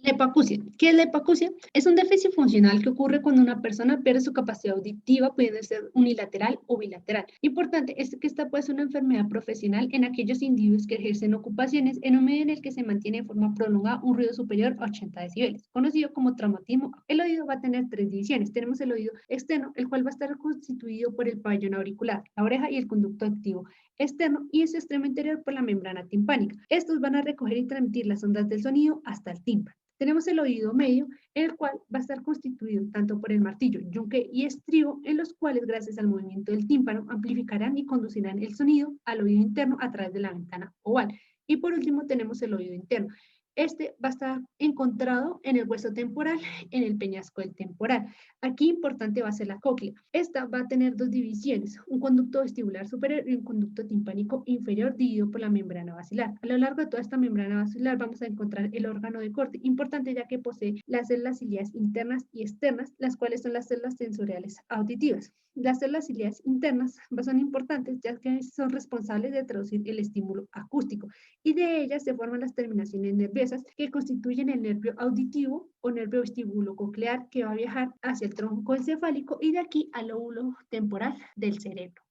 La hipoacusia. ¿Qué es la hipoacusia? Es un déficit funcional que ocurre cuando una persona pierde su capacidad auditiva, puede ser unilateral o bilateral. Importante es que esta puede ser una enfermedad profesional en aquellos individuos que ejercen ocupaciones en un medio en el que se mantiene de forma prolongada un ruido superior a 80 decibeles, conocido como traumatismo. El oído va a tener tres divisiones. Tenemos el oído externo, el cual va a estar constituido por el pabellón auricular, la oreja y el conducto activo externo, y su extremo interior por la membrana timpánica. Estos van a recoger y transmitir las ondas del sonido hasta el tímpano. Tenemos el oído medio, el cual va a estar constituido tanto por el martillo, yunque y estribo, en los cuales, gracias al movimiento del tímpano, amplificarán y conducirán el sonido al oído interno a través de la ventana oval. Y por último, tenemos el oído interno. Este va a estar encontrado en el hueso temporal, en el peñasco del temporal. Aquí importante va a ser la cóclea. Esta va a tener dos divisiones, un conducto vestibular superior y un conducto timpánico inferior dividido por la membrana basilar. A lo largo de toda esta membrana basilar vamos a encontrar el órgano de corte, importante ya que posee las células ciliares internas y externas, las cuales son las células sensoriales auditivas. Las células ciliares internas son importantes ya que son responsables de traducir el estímulo acústico, y de ellas se forman las terminaciones nerviosas que constituyen el nervio auditivo o nervio vestibulo-coclear, que va a viajar hacia el tronco encefálico y de aquí al lóbulo temporal del cerebro.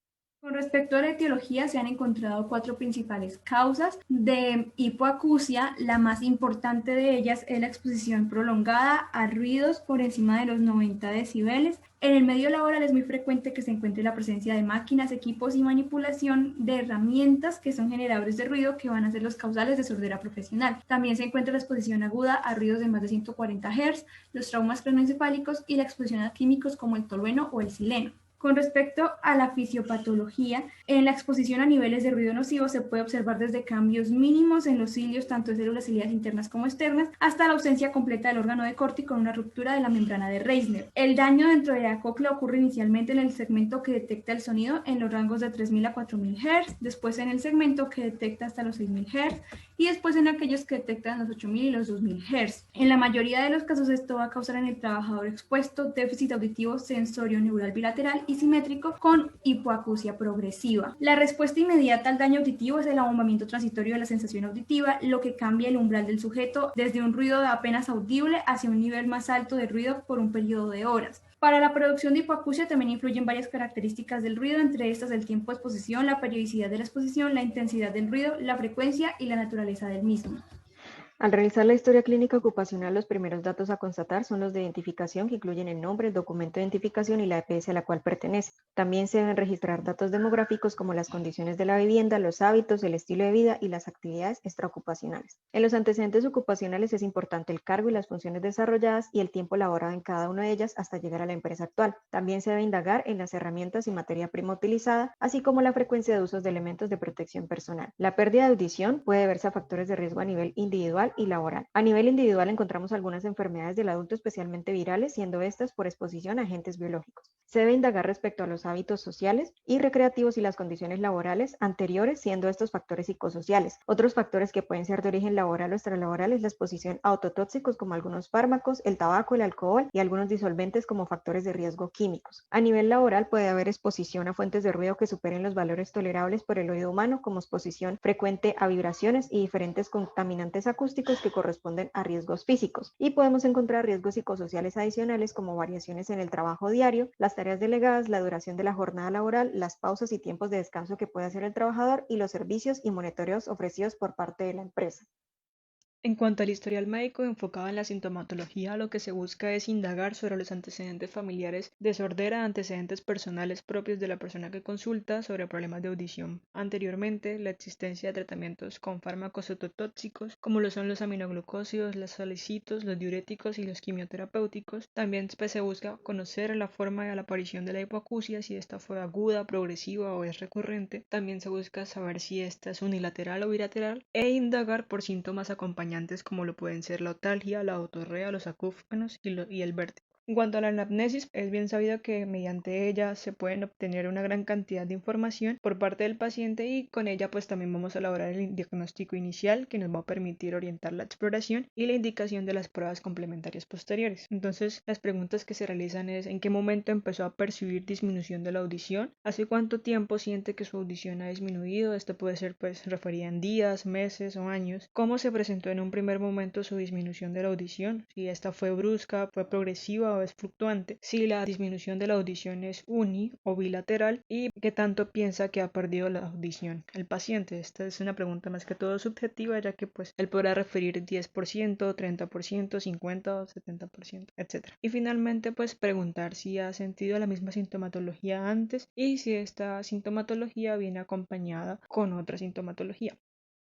Con respecto a la etiología, se han encontrado cuatro principales causas de hipoacusia. La más importante de ellas es la exposición prolongada a ruidos por encima de los 90 decibeles. En el medio laboral es muy frecuente que se encuentre la presencia de máquinas, equipos y manipulación de herramientas que son generadores de ruido, que van a ser los causales de sordera profesional. También se encuentra la exposición aguda a ruidos de más de 140 Hz, los traumas craneoencefálicos y la exposición a químicos como el tolueno o el sileno. Con respecto a la fisiopatología, en la exposición a niveles de ruido nocivo se puede observar desde cambios mínimos en los cilios, tanto de células ciliares internas como externas, hasta la ausencia completa del órgano de corte con una ruptura de la membrana de Reisner. El daño dentro de la cóclea ocurre inicialmente en el segmento que detecta el sonido en los rangos de 3000 a 4000 Hz, después en el segmento que detecta hasta los 6000 Hz y después en aquellos que detectan los 8000 y los 2000 Hz. En la mayoría de los casos esto va a causar en el trabajador expuesto déficit auditivo sensorio neural bilateral y simétrico con hipoacusia progresiva. La respuesta inmediata al daño auditivo es el abombamiento transitorio de la sensación auditiva, lo que cambia el umbral del sujeto desde un ruido apenas audible hacia un nivel más alto de ruido por un periodo de horas. Para la producción de hipoacusia también influyen varias características del ruido, entre estas el tiempo de exposición, la periodicidad de la exposición, la intensidad del ruido, la frecuencia y la naturaleza del mismo. Al realizar la historia clínica ocupacional, los primeros datos a constatar son los de identificación, que incluyen el nombre, el documento de identificación y la EPS a la cual pertenece. También se deben registrar datos demográficos como las condiciones de la vivienda, los hábitos, el estilo de vida y las actividades extraocupacionales. En los antecedentes ocupacionales es importante el cargo y las funciones desarrolladas y el tiempo laborado en cada una de ellas hasta llegar a la empresa actual. También se debe indagar en las herramientas y materia prima utilizada, así como la frecuencia de usos de elementos de protección personal. La pérdida de audición puede deberse a factores de riesgo a nivel individual y laboral. A nivel individual encontramos algunas enfermedades del adulto, especialmente virales, siendo estas por exposición a agentes biológicos. Se debe indagar respecto a los hábitos sociales y recreativos y las condiciones laborales anteriores, siendo estos factores psicosociales. Otros factores que pueden ser de origen laboral o extralaboral es la exposición a autotóxicos como algunos fármacos, el tabaco, el alcohol y algunos disolventes como factores de riesgo químicos. A nivel laboral puede haber exposición a fuentes de ruido que superen los valores tolerables por el oído humano, como exposición frecuente a vibraciones y diferentes contaminantes acústicos que corresponden a riesgos físicos. Y podemos encontrar riesgos psicosociales adicionales como variaciones en el trabajo diario, las tareas delegadas, la duración de la jornada laboral, las pausas y tiempos de descanso que puede hacer el trabajador y los servicios y monitoreos ofrecidos por parte de la empresa. En cuanto al historial médico enfocado en la sintomatología, lo que se busca es indagar sobre los antecedentes familiares de sordera, antecedentes personales propios de la persona que consulta sobre problemas de audición. Anteriormente, la existencia de tratamientos con fármacos ototóxicos, como lo son los aminoglucósidos, los salicitos, los diuréticos y los quimioterapéuticos. También se busca conocer la forma de la aparición de la hipoacusia, si esta fue aguda, progresiva o es recurrente. También se busca saber si esta es unilateral o bilateral e indagar por síntomas acompañantes como lo pueden ser la otalgia, la otorrea, los acúfanos y el vértigo. En cuanto a la anamnesis, es bien sabido que mediante ella se pueden obtener una gran cantidad de información por parte del paciente y con ella pues también vamos a elaborar el diagnóstico inicial que nos va a permitir orientar la exploración y la indicación de las pruebas complementarias posteriores. Entonces las preguntas que se realizan es ¿en qué momento empezó a percibir disminución de la audición? ¿Hace cuánto tiempo siente que su audición ha disminuido? Esto puede ser pues referida en días, meses o años. ¿Cómo se presentó en un primer momento su disminución de la audición? Si esta fue brusca, fue progresiva o es fluctuante, si la disminución de la audición es uni o bilateral y qué tanto piensa que ha perdido la audición el paciente. Esta es una pregunta más que todo subjetiva, ya que pues él podrá referir 10%, 30%, 50% o 70%, etc. Y finalmente pues preguntar si ha sentido la misma sintomatología antes y si esta sintomatología viene acompañada con otra sintomatología.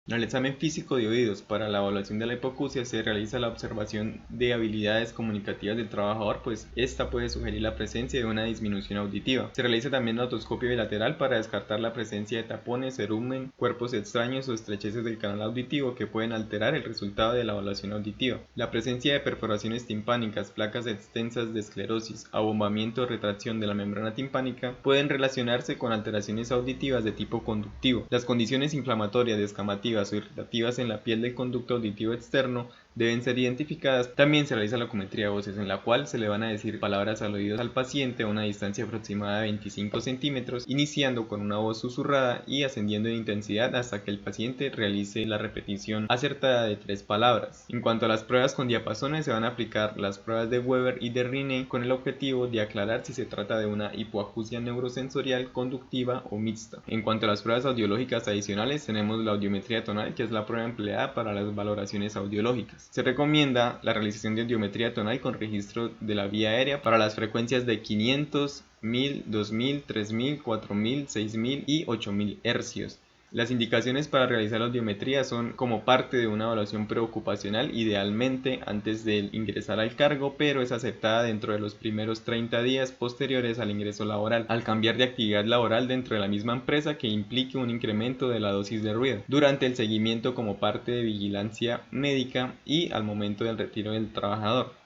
En el examen físico de oídos para la evaluación de la hipoacusia se realiza la observación de habilidades comunicativas del trabajador, pues esta puede sugerir la presencia de una disminución auditiva. Se realiza también la otoscopia bilateral para descartar la presencia de tapones, cerumen, cuerpos extraños o estrecheces del canal auditivo que pueden alterar el resultado de la evaluación auditiva. La presencia de perforaciones timpánicas, placas extensas de esclerosis, abombamiento o retracción de la membrana timpánica pueden relacionarse con alteraciones auditivas de tipo conductivo. Las condiciones inflamatorias, descamativas o irritativas en la piel del conducto auditivo externo deben ser identificadas. También se realiza la ocumetría de voces, en la cual se le van a decir palabras al oído al paciente a una distancia aproximada de 25 centímetros, iniciando con una voz susurrada y ascendiendo en intensidad hasta que el paciente realice la repetición acertada de 3 palabras. En cuanto a las pruebas con diapasones, se van a aplicar las pruebas de Weber y de Rinne con el objetivo de aclarar si se trata de una hipoacusia neurosensorial, conductiva o mixta. En cuanto a las pruebas audiológicas adicionales, tenemos la audiometría tonal, que es la prueba empleada para las valoraciones audiológicas. Se recomienda la realización de audiometría tonal con registro de la vía aérea para las frecuencias de 500, 1000, 2000, 3000, 4000, 6000 y 8000 hercios. Las indicaciones para realizar la audiometría son como parte de una evaluación preocupacional, idealmente antes de ingresar al cargo, pero es aceptada dentro de los primeros 30 días posteriores al ingreso laboral, al cambiar de actividad laboral dentro de la misma empresa que implique un incremento de la dosis de ruido, durante el seguimiento como parte de vigilancia médica y al momento del retiro del trabajador.